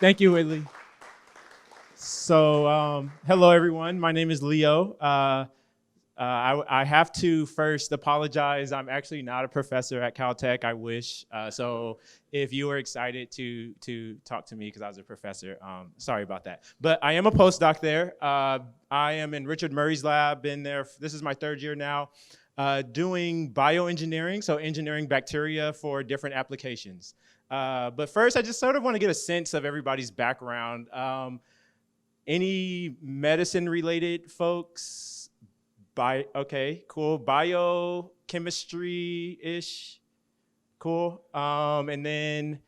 Thank you, Whitley. So, hello everyone. My name is Leo. I have to first apologize. I'm actually not a professor at Caltech. I wish. So, if you were excited to talk to me because I was a professor, sorry about that. But I am a postdoc there. I am in Richard Murray's lab. Been there. This is my third year now, doing bioengineering, so engineering bacteria for different applications. But first, I just sort of want to get a sense of everybody's background. Any medicine-related folks? Okay, cool. Biochemistry-ish, cool. And then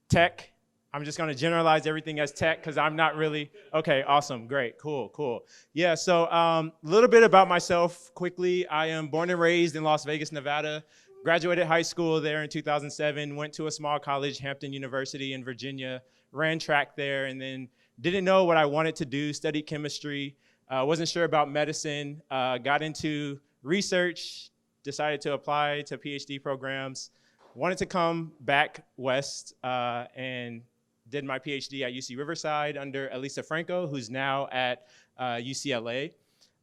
tech. I'm just gonna generalize everything as tech because I'm not really, okay, awesome, great, cool. Yeah, so a little bit about myself quickly. I am born and raised in Las Vegas, Nevada. Graduated high school there in 2007, went to a small college, Hampton University in Virginia, ran track there, and then didn't know what I wanted to do, studied chemistry, wasn't sure about medicine, got into research, decided to apply to PhD programs, wanted to come back west and did my PhD at UC Riverside under Elisa Franco, who's now at UCLA.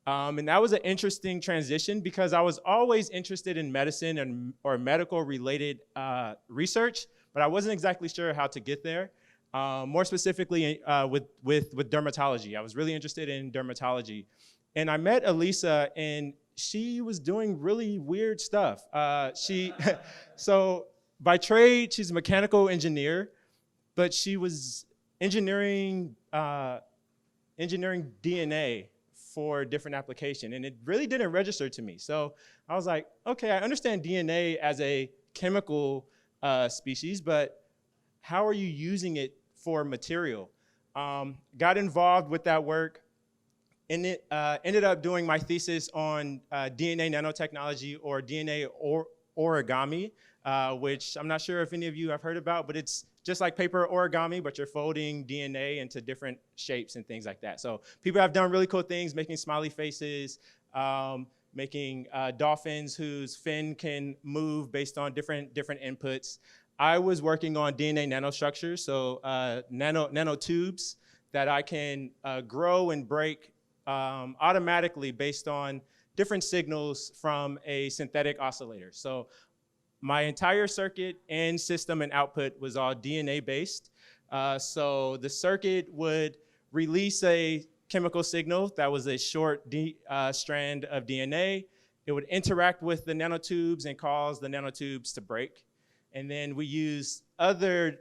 And that was an interesting transition because I was always interested in medicine or medical related research, but I wasn't exactly sure how to get there. More specifically with dermatology. I was really interested in dermatology. And I met Elisa and she was doing really weird stuff. So by trade, she's a mechanical engineer, but she was engineering DNA for different application, and it really didn't register to me. So I was like, okay, I understand DNA as a chemical species, but how are you using it for material? Got involved with that work, and it ended up doing my thesis on DNA nanotechnology or DNA origami, which I'm not sure if any of you have heard about, but it's just like paper origami, but you're folding DNA into different shapes and things like that. So people have done really cool things, making smiley faces, making dolphins whose fin can move based on different inputs. I was working on DNA nanostructures, so nanotubes that I can grow and break automatically based on different signals from a synthetic oscillator. So my entire circuit and system and output was all DNA based. So the circuit would release a chemical signal that was a short strand of DNA. It would interact with the nanotubes and cause the nanotubes to break. And then we use other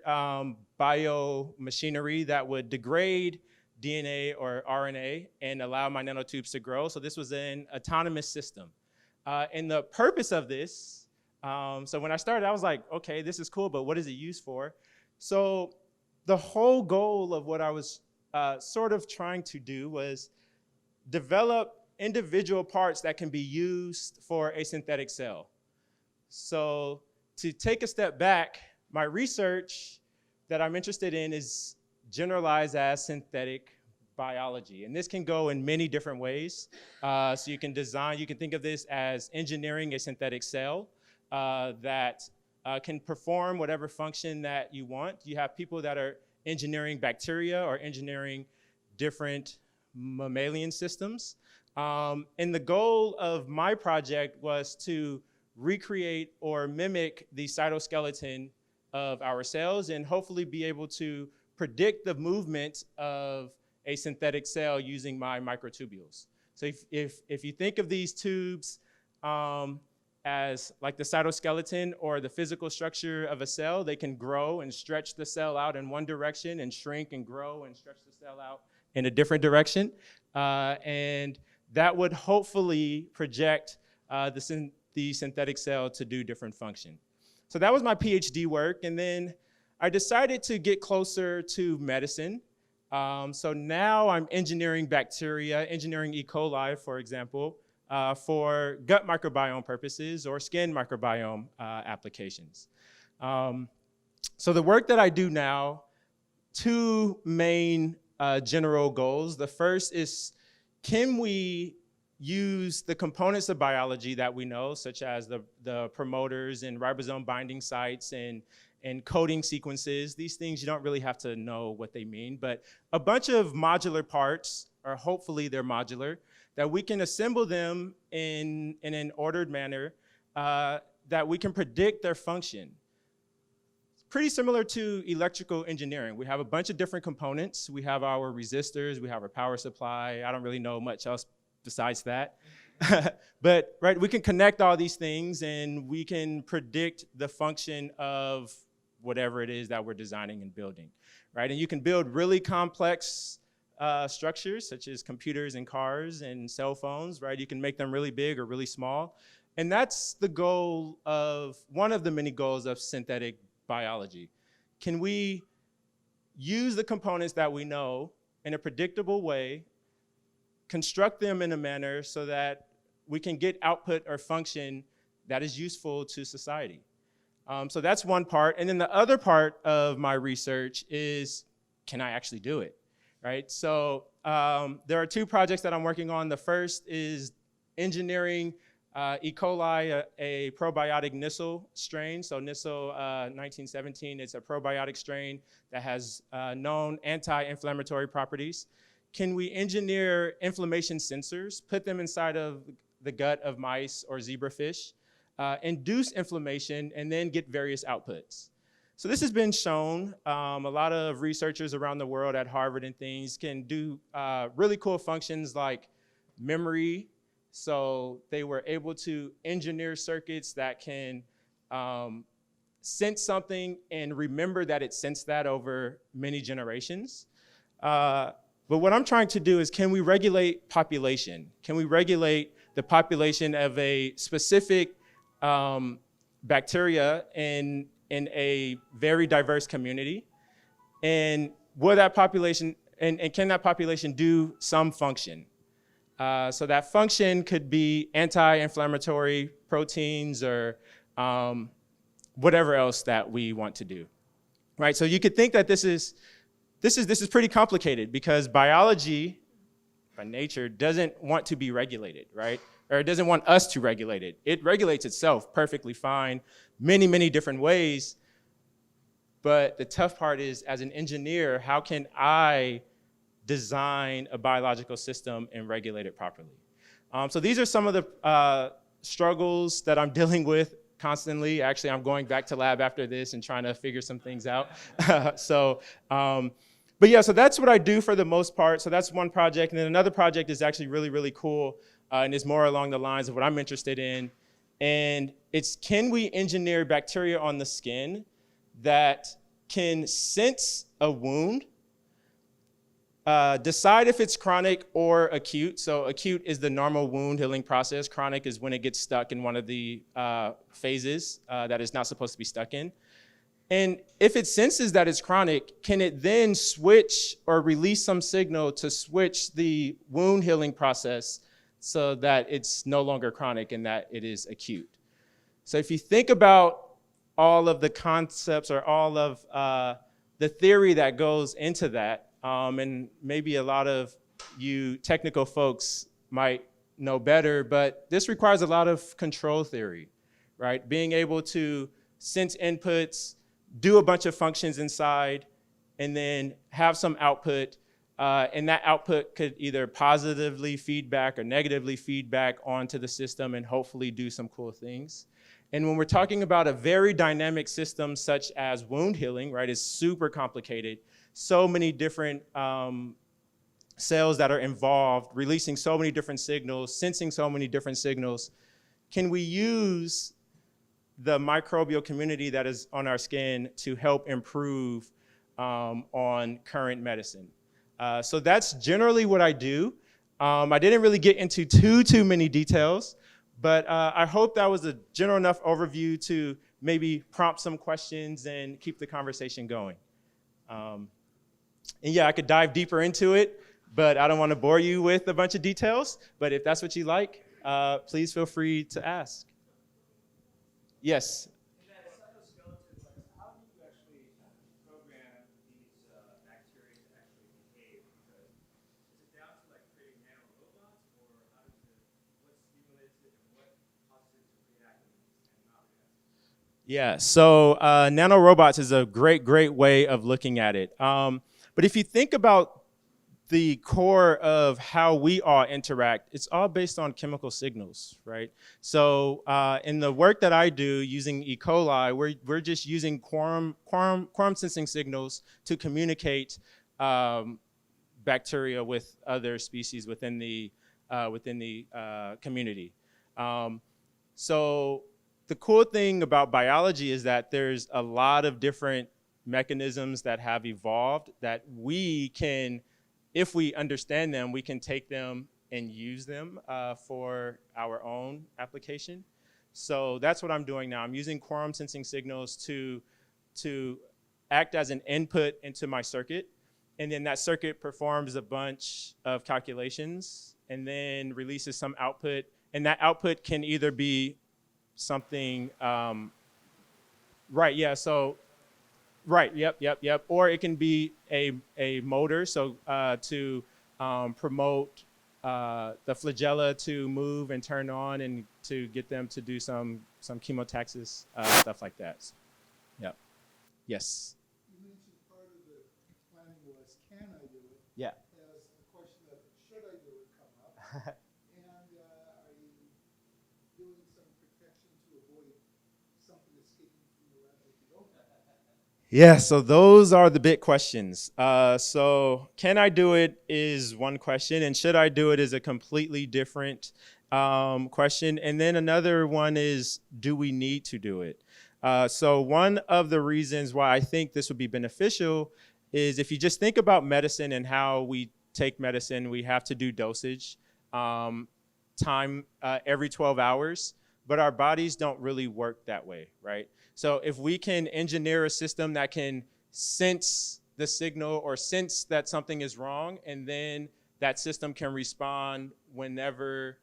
biomachinery that would degrade DNA or RNA and allow my nanotubes to grow. So this was an autonomous system. And the purpose of this, so when I started, I was like, okay, this is cool, but what is it used for? So the whole goal of what I was sort of trying to do was develop individual parts that can be used for a synthetic cell. So to take a step back, my research that I'm interested in is generalized as synthetic biology. And this can go in many different ways. So you can think of this as engineering a synthetic cell that can perform whatever function that you want. You have people that are engineering bacteria or engineering different mammalian systems. And the goal of my project was to recreate or mimic the cytoskeleton of our cells and hopefully be able to predict the movement of a synthetic cell using my microtubules. So if you think of these tubes as like the cytoskeleton or the physical structure of a cell, they can grow and stretch the cell out in one direction and shrink and grow and stretch the cell out in a different direction. And that would hopefully project the synthetic cell to do different function. So that was my PhD work. And then I decided to get closer to medicine. So now I'm engineering bacteria, engineering E. coli, for example, for gut microbiome purposes or skin microbiome applications. So the work that I do now, two main general goals. The first is, can we use the components of biology that we know, such as the promoters and ribosome binding sites and and coding sequences. These things you don't really have to know what they mean, but a bunch of modular parts, or hopefully they're modular, that we can assemble them in an ordered manner that we can predict their function. It's pretty similar to electrical engineering. We have a bunch of different components. We have our resistors, we have our power supply. I don't really know much else besides that. But right, we can connect all these things and we can predict the function of whatever it is that we're designing and building, right? And you can build really complex structures such as computers and cars and cell phones, right? You can make them really big or really small. And that's the goal of, one of the many goals of synthetic biology. Can we use the components that we know in a predictable way, construct them in a manner so that we can get output or function that is useful to society? So that's one part. And then the other part of my research is, can I actually do it, right? So there are two projects that I'm working on. The first is engineering E. coli, a probiotic Nissl strain. So Nissl 1917, it's a probiotic strain that has known anti-inflammatory properties. Can we engineer inflammation sensors, put them inside of the gut of mice or zebrafish, induce inflammation, and then get various outputs? So this has been shown. A lot of researchers around the world at Harvard and things can do really cool functions like memory. So they were able to engineer circuits that can sense something and remember that it sensed that over many generations. But what I'm trying to do is, can we regulate population? Can we regulate the population of a specific bacteria in a very diverse community? And will that population, and can that population do some function? So that function could be anti-inflammatory proteins or whatever else that we want to do, right? So you could think that this is pretty complicated, because biology, by nature, doesn't want to be regulated, right? Or it doesn't want us to regulate it. It regulates itself perfectly fine, many, many different ways. But the tough part is, as an engineer, how can I design a biological system and regulate it properly? So these are some of the struggles that I'm dealing with constantly. Actually, I'm going back to lab after this and trying to figure some things out. But yeah, so that's what I do for the most part. So that's one project. And then another project is actually really, really cool, and is more along the lines of what I'm interested in. And it's, can we engineer bacteria on the skin that can sense a wound, decide if it's chronic or acute. So acute is the normal wound healing process. Chronic is when it gets stuck in one of the phases that it's not supposed to be stuck in. And if it senses that it's chronic, can it then switch or release some signal to switch the wound healing process so that it's no longer chronic and that it is acute? So if you think about all of the concepts or all of the theory that goes into that, and maybe a lot of you technical folks might know better, but this requires a lot of control theory, right? Being able to sense inputs, do a bunch of functions inside, and then have some output. And that output could either positively feedback or negatively feedback onto the system and hopefully do some cool things. And when we're talking about a very dynamic system such as wound healing, right, it's super complicated. So many different cells that are involved, releasing so many different signals, sensing so many different signals. Can we use the microbial community that is on our skin to help improve on current medicine? So that's generally what I do. I didn't really get into too many details, but I hope that was a general enough overview to maybe prompt some questions and keep the conversation going. And yeah, I could dive deeper into it, but I don't want to bore you with a bunch of details. But if that's what you like, please feel free to ask. Yes. In that cytoskeleton, how do you actually program these bacteria to actually behave? Because is it down to like creating nanorobots, or how does it, what stimulates it, and what causes it to react and not react? Yeah, so nanorobots is a great way of looking at it. But if you think about the core of how we all interact, it's all based on chemical signals, right? So in the work that I do using E. coli, we're just using quorum sensing signals to communicate bacteria with other species within the community. So the cool thing about biology is that there's a lot of different mechanisms that have evolved that we can, if we understand them, we can take them and use them for our own application. So that's what I'm doing now. I'm using quorum sensing signals to act as an input into my circuit. And then that circuit performs a bunch of calculations and then releases some output. And that output can either be something, right, yeah, so, right, yep. Or it can be a motor, so to promote the flagella to move and turn on and to get them to do some chemotaxis, stuff like that. Yep. Yes. You mentioned part of the planning was, can I do it? Yeah. As the question of, should I do it come up? And are you doing some protection to avoid something escaping from the lab if you don't have it? Yeah, so those are the big questions. So can I do it is one question, and should I do it is a completely different question. And then another one is, do we need to do it? So one of the reasons why I think this would be beneficial is if you just think about medicine and how we take medicine, we have to do dosage, time every 12 hours, but our bodies don't really work that way, right? So if we can engineer a system that can sense the signal or sense that something is wrong, and then that system can respond whenever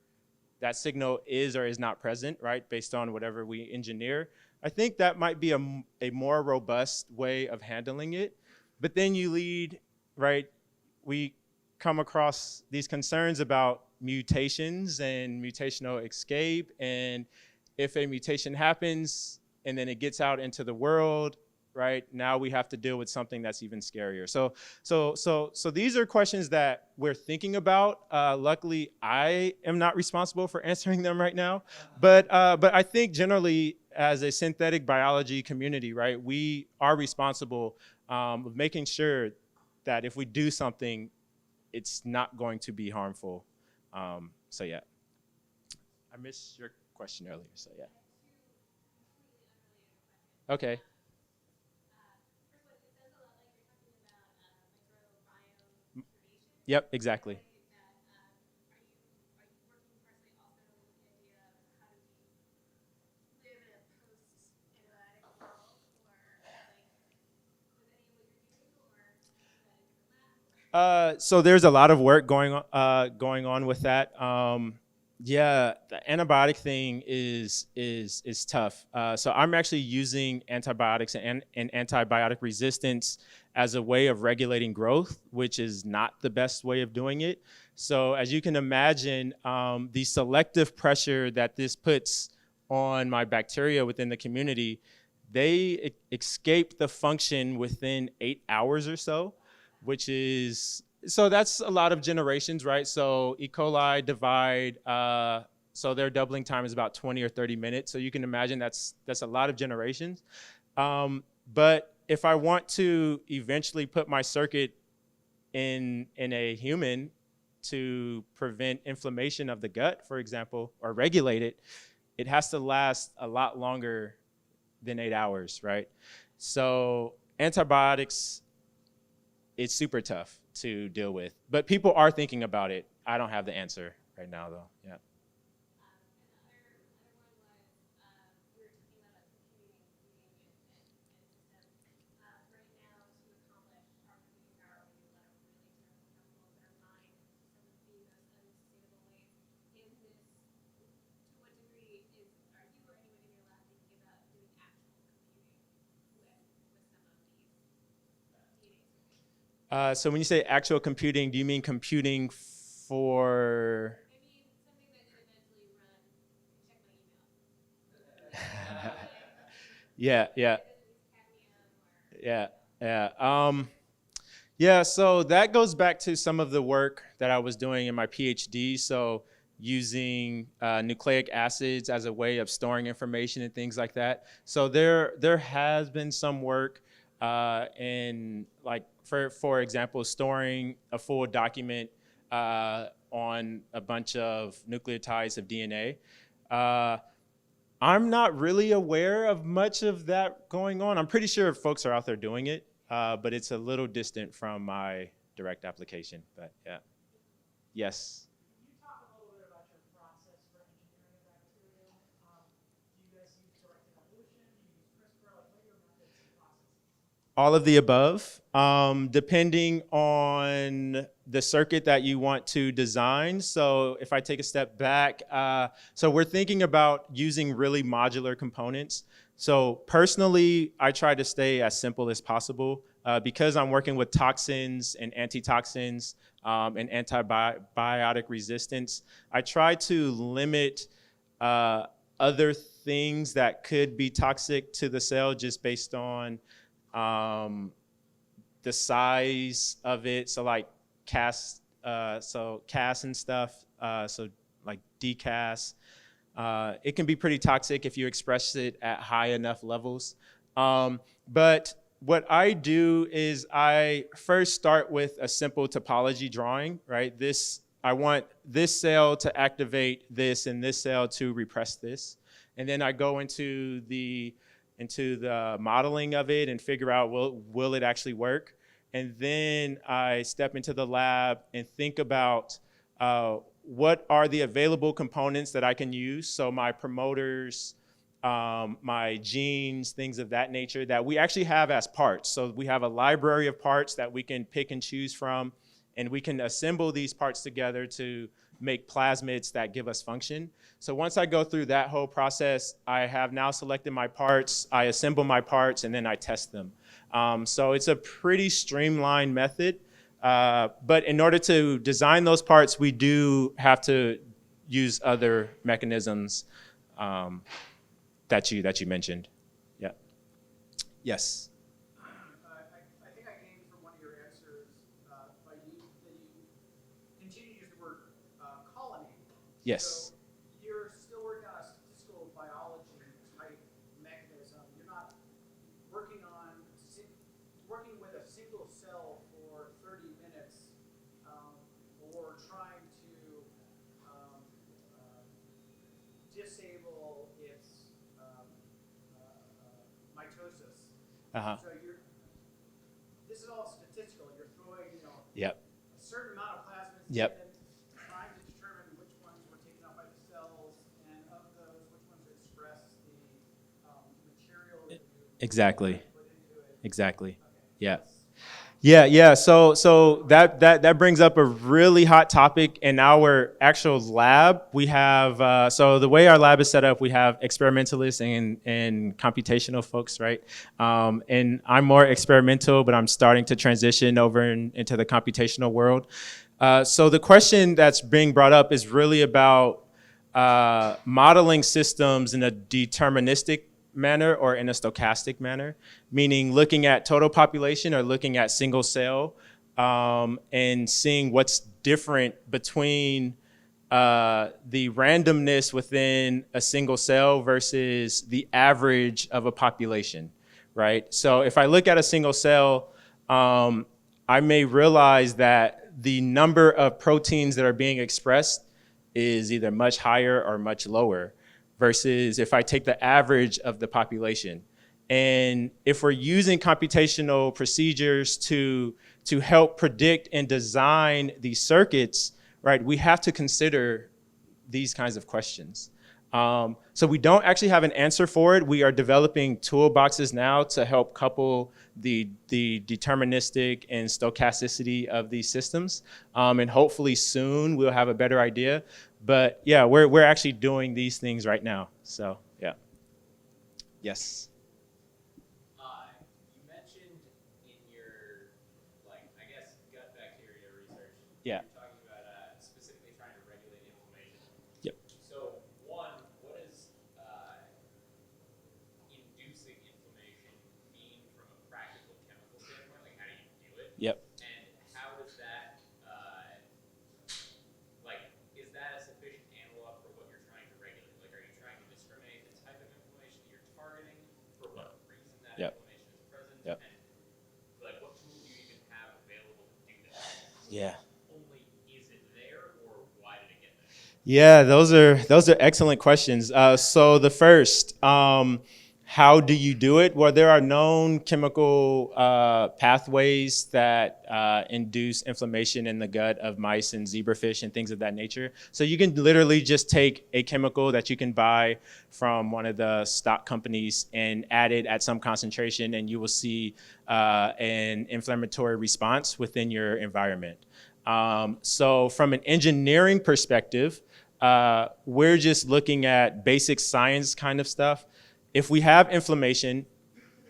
that signal is or is not present, right, based on whatever we engineer, I think that might be a more robust way of handling it. But then you lead, right, we come across these concerns about mutations and mutational escape, and if a mutation happens and then it gets out into the world, right, now we have to deal with something that's even scarier. So these are questions that we're thinking about. Luckily, I am not responsible for answering them right now, but I think generally as a synthetic biology community, right, we are responsible of making sure that if we do something, it's not going to be harmful. So yeah, I missed your question earlier, so yeah. Okay. Yep, exactly. So there's a lot of work going on with that. Yeah, the antibiotic thing is tough. So I'm actually using antibiotics and antibiotic resistance as a way of regulating growth, which is not the best way of doing it. So as you can imagine, the selective pressure that this puts on my bacteria within the community, they escape the function within 8 hours or so, which is, so that's a lot of generations, right? So E. coli divide, so their doubling time is about 20 or 30 minutes. So you can imagine that's a lot of generations. But if I want to eventually put my circuit in a human to prevent inflammation of the gut, for example, or regulate it, it has to last a lot longer than 8 hours, right? So antibiotics, it's super tough to deal with, but people are thinking about it. I don't have the answer right now, though. Yeah. So when you say actual computing, do you mean computing for? Yeah, yeah, yeah, yeah. Yeah, so that goes back to some of the work that I was doing in my PhD. So using nucleic acids as a way of storing information and things like that. So there has been some work in like for example, storing a full document on a bunch of nucleotides of DNA. Uh, I'm not really aware of much of that going on. I'm pretty sure folks are out there doing it, but it's a little distant from my direct application. But yeah, yes. Can you talk a little bit about your process for engineering bacteria? Do you guys use directed evolution? Do you use CRISPR? Like, what are your methods and processes? All of the above, depending on the circuit that you want to design. So if I take a step back, so we're thinking about using really modular components. So personally, I try to stay as simple as possible because I'm working with toxins and antitoxins and antibiotic resistance. I try to limit other things that could be toxic to the cell just based on the size of it. So like Cas and stuff. So like DCAS. It can be pretty toxic if you express it at high enough levels. But what I do is I first start with a simple topology drawing, right? I want this cell to activate this and this cell to repress this. And then I go into the modeling of it and figure out will it actually work. And then I step into the lab and think about what are the available components that I can use. So my promoters, my genes, things of that nature that we actually have as parts. So we have a library of parts that we can pick and choose from, and we can assemble these parts together to make plasmids that give us function. So once I go through that whole process, I have now selected my parts, I assemble my parts, and then I test them. So it's a pretty streamlined method. But in order to design those parts, we do have to use other mechanisms that you mentioned. Yeah. Yes. I think I gained from one of your answers that you continue to use the word colony. Yes. So you're still working on a statistical biology type mechanism. You're not working with a single cell for 30 minutes or trying to disable its mitosis. Uh-huh. So this is all statistical. You're throwing, Yep. a certain amount of plasmids Yep. in, trying to determine which ones were taken up by the cells, and of those, which ones express the material that you Exactly. put into it. Exactly. Okay. Yeah. Yeah. So that brings up a really hot topic in our actual lab. We have so the way our lab is set up, we have experimentalists and computational folks, right? And I'm more experimental, but I'm starting to transition over into the computational world. So the question that's being brought up is really about modeling systems in a deterministic manner or in a stochastic manner, meaning looking at total population or looking at single cell and seeing what's different between the randomness within a single cell versus the average of a population, right? So if I look at a single cell, I may realize that the number of proteins that are being expressed is either much higher or much lower versus if I take the average of the population. And if we're using computational procedures to help predict and design these circuits, right, we have to consider these kinds of questions. So we don't actually have an answer for it. We are developing toolboxes now to help couple the deterministic and stochasticity of these systems. And hopefully soon we'll have a better idea. But yeah, we're actually doing these things right now. So yeah. Yes. You mentioned in your, I guess, gut bacteria research, Yeah. you're talking about specifically trying to regulate inflammation. Yep. So, one, what is inducing Yeah. only is it there, or why did it get there? Yeah, those are excellent questions. So the first, how do you do it? Well, there are known chemical pathways that induce inflammation in the gut of mice and zebrafish and things of that nature. So you can literally just take a chemical that you can buy from one of the stock companies and add it at some concentration, and you will see an inflammatory response within your environment. So from an engineering perspective, we're just looking at basic science kind of stuff. If we have inflammation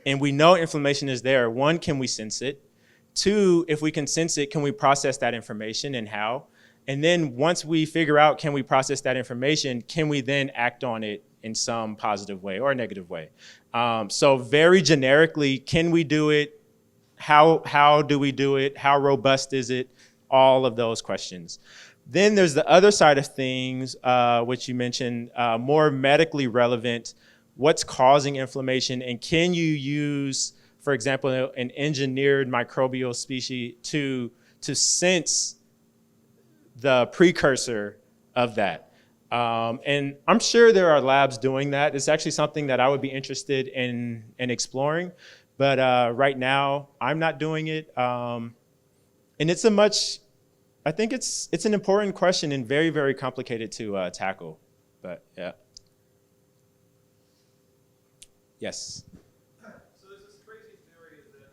and we know inflammation is there, one, can we sense it? Two, if we can sense it, can we process that information and how? And then once we figure out can we process that information, can we then act on it in some positive way or a negative way? So very generically, can we do it? How do we do it? How robust is it? All of those questions. Then there's the other side of things, which you mentioned, more medically relevant. What's causing inflammation, and can you use, for example, an engineered microbial species to sense the precursor of that? And I'm sure there are labs doing that. It's actually something that I would be interested in exploring, but right now I'm not doing it. And I think it's an important question and very, very complicated to tackle, but yeah. Yes. So there's this crazy theory that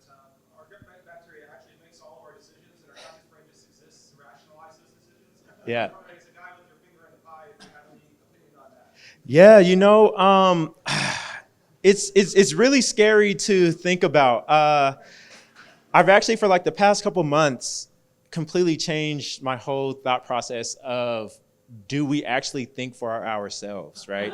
our gut bacteria actually makes all of our decisions, and our conscious brain just exists to rationalize those decisions. Yeah. It's a guy with your finger in the pie. If you have any opinion on that. Yeah, it's really scary to think about. I've actually, for like the past couple months, completely changed my whole thought process of, do we actually think for ourselves, right?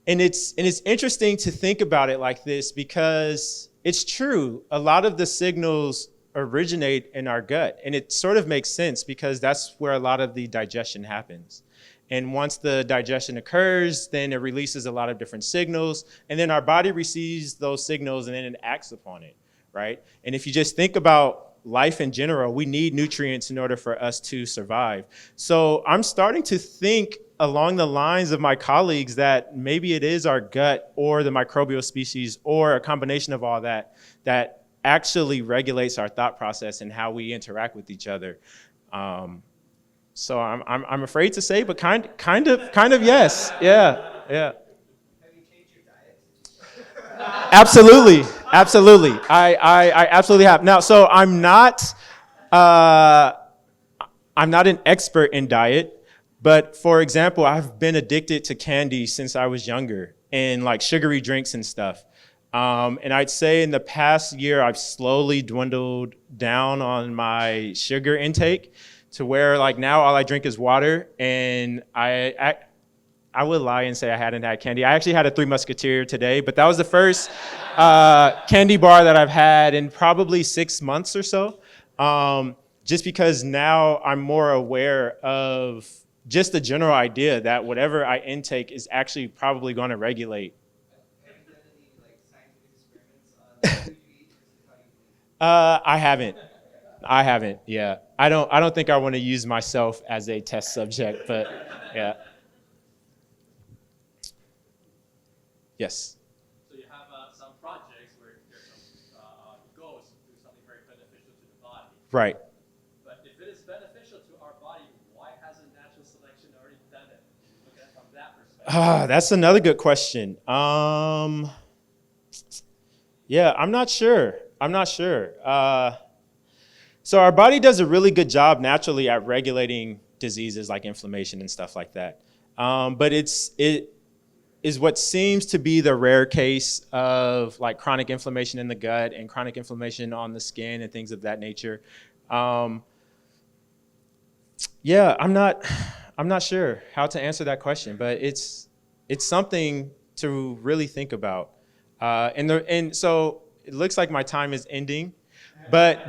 And it's interesting to think about it like this, because it's true. A lot of the signals originate in our gut, and it sort of makes sense because that's where a lot of the digestion happens. And once the digestion occurs, then it releases a lot of different signals, and then our body receives those signals and then it acts upon it, right? And if you just think about life in general, we need nutrients in order for us to survive. So I'm starting to think along the lines of my colleagues that maybe it is our gut or the microbial species or a combination of all that actually regulates our thought process and how we interact with each other. So I'm afraid to say, but kind of yes. Yeah. Have you changed your diet? Absolutely. I absolutely have. Now, so I'm not an expert in diet, but for example, I've been addicted to candy since I was younger, and like sugary drinks and stuff. And I'd say in the past year, I've slowly dwindled down on my sugar intake to where like now all I drink is water, and I would lie and say I hadn't had candy. I actually had a Three Musketeer today, but that was the first candy bar that I've had in probably 6 months or so. Just because now I'm more aware of just the general idea that whatever I intake is actually probably going to regulate. Have you done any like scientific experiments on what you eat versus how you eat? I haven't. Yeah. I don't think I want to use myself as a test subject, but yeah. Yes. So you have some projects where there's some goals to do something very beneficial to the body. Right. But if it is beneficial to our body, why hasn't natural selection already done it? Look at it from that perspective. That's another good question. Yeah, I'm not sure. So our body does a really good job naturally at regulating diseases like inflammation and stuff like that. But it is what seems to be the rare case of like chronic inflammation in the gut and chronic inflammation on the skin and things of that nature. Yeah, I'm not sure how to answer that question, but it's something to really think about. And so it looks like my time is ending, but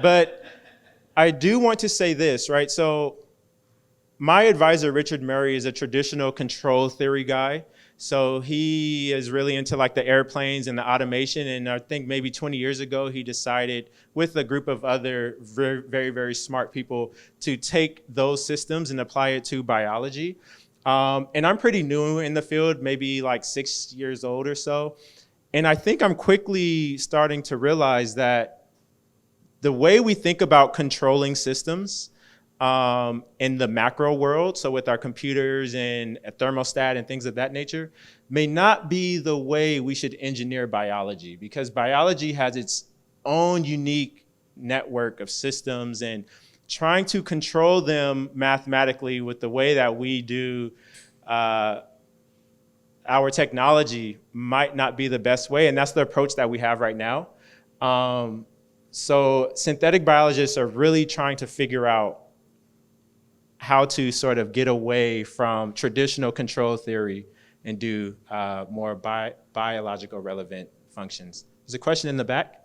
I do want to say this, right? So my advisor, Richard Murray, is a traditional control theory guy. So he is really into like the airplanes and the automation. And I think maybe 20 years ago, he decided with a group of other very, very, very smart people to take those systems and apply it to biology. And I'm pretty new in the field, maybe like 6 years old or so. And I think I'm quickly starting to realize that the way we think about controlling systems in the macro world, so with our computers and a thermostat and things of that nature, may not be the way we should engineer biology, because biology has its own unique network of systems, and trying to control them mathematically with the way that we do our technology might not be the best way, and that's the approach that we have right now. So synthetic biologists are really trying to figure out how to sort of get away from traditional control theory and do more biological relevant functions. There's a question in the back.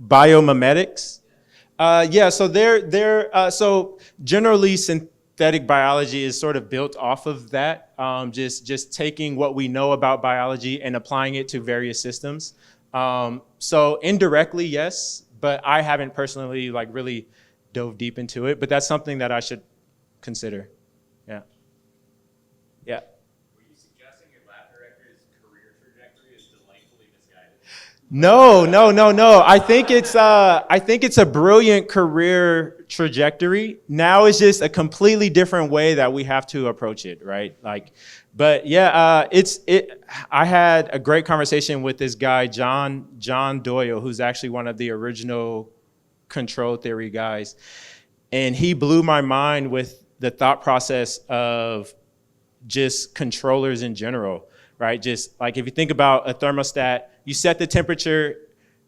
Biomimetics? Yeah, so so generally synthetic biology is sort of built off of that, just taking what we know about biology and applying it to various systems. So indirectly, yes, but I haven't personally like really dove deep into it, but that's something that I should consider. Yeah. Yeah. Were you suggesting your lab director's career trajectory is delightfully misguided? No. I think it's a brilliant career trajectory. Now it's just a completely different way that we have to approach it, right? Like, but yeah, I had a great conversation with this guy, John Doyle, who's actually one of the original control theory guys. And he blew my mind with the thought process of just controllers in general, right? Just like if you think about a thermostat, you set the temperature,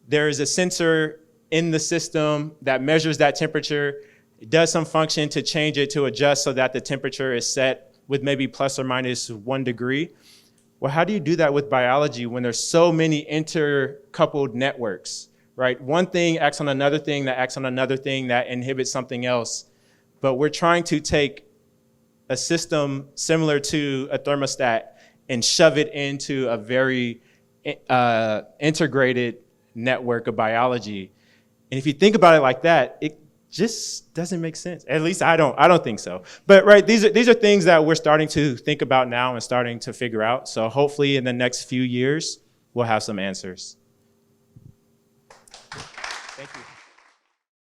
there is a sensor in the system that measures that temperature. It does some function to change it, to adjust so that the temperature is set with maybe plus or minus 1 degree. Well, how do you do that with biology when there's so many intercoupled networks, right? One thing acts on another thing that acts on another thing that inhibits something else. But we're trying to take a system similar to a thermostat and shove it into a very integrated network of biology. And if you think about it like that, it just doesn't make sense. At least I don't think so. But right, these are things that we're starting to think about now and starting to figure out. So hopefully in the next few years, we'll have some answers. Thank you.